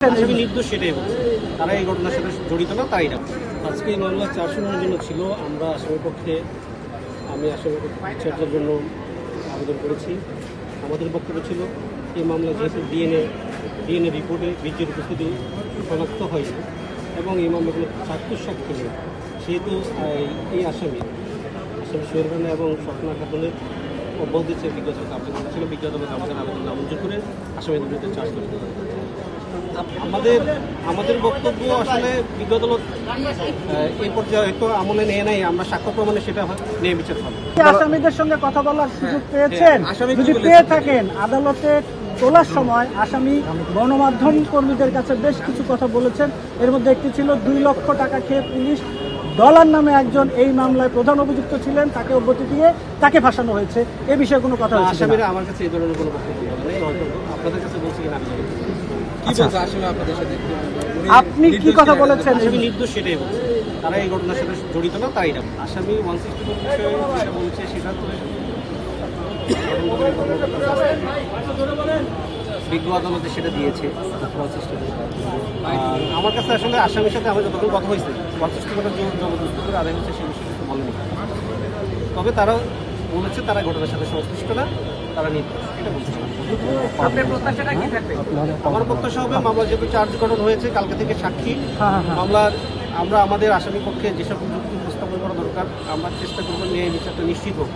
আসামি নির্দোষ সেটাই বলছে, তারা এই ঘটনার সাথে জড়িত না, তাই না। আজকে এই মামলা 4 শুনানির জন্য ছিল। আমরা আসামির পক্ষে আমি আসামির বিচারের জন্য আবেদন করেছি। আমাদের বক্তব্য ছিল এই মামলা যেহেতু ডিএনএ রিপোর্টে বীর্যের উপস্থিতি শনাক্ত হয়নি এবং এই মামলাগুলো চাক্ষুষ সাক্ষী নেই, সেহেতু এই আসামি সোহেল রানা এবং স্বপ্না খাতুনের অব্যাহতি চেয়ে বিজ্ঞ আদালত আবেদন করেছিল। বিজ্ঞ আদালত আমাদের আবেদন নামঞ্জুর করে আসামিদের বিরুদ্ধে চার্জ করে দেওয়া। আমাদের বক্তব্য আসলে বিজ্ঞ আদালত এই পর্যায়ে হয়তো আমলে নিয়ে নেয়, আমরা সাক্ষ্য প্রমাণে সেটা নিয়ে বিচার হবে। আসামিদের সঙ্গে কথা বলার সুযোগ পেয়েছেন? যদি পেয়ে থাকেন, আদালতে তোলার সময় আসামি গণমাধ্যম কর্মীদের কাছে বেশ কিছু কথা বলেছেন। এর মধ্যে একটি ছিল 2 লক্ষ টাকা খেয়ে পুলিশ ডলার নামে একজন এই মামলায় প্রধান অভিযুক্ত ছিলেন, তাকে অব্যাহতি দিয়ে তাকে ফাঁসানো হয়েছে। এ বিষয়ে কোনো কথা হচ্ছে? আসামিরা আমার কাছে এই ধরনের কোনো বক্তব্য নেই, হয়তো আপনাদের কাছে বলছি কিনা আমি জানি না। আপনি কি কথা বলেছেন? আসামি নির্দোষ সেটাই বলছে, তারা এই ঘটনার সাথে জড়িত না, তাই না। আসামি 164 বিষয়ে যেটা বলছে সেটা তো বিজ্ঞ আদালতে সেটা দিয়েছে। আর আমার কাছে আসলে আসামির সাথে আমার যতটুকু কথা হয়েছে 164 জবরদস্তি করে আদায় হচ্ছে, সেই বিষয়ে কিছু বলেনি। তবে তারা বলেছে তারা ঘটনার সাথে সংশ্লিষ্ট না, তারা নির্দোষ, এটা বলছে। আপনার প্রত্যাশাটা কি থাকবে? আমার প্রত্যাশা হবে মামলা যেহেতু চার্জ গঠন হয়েছে, কালকে থেকে সাক্ষী মামলার আমরা আমাদের আসামি পক্ষে যেসব যুক্তি উপস্থাপন করা দরকার আমরা চেষ্টা করবো ন্যায় বিচারটা নিশ্চিত হোক।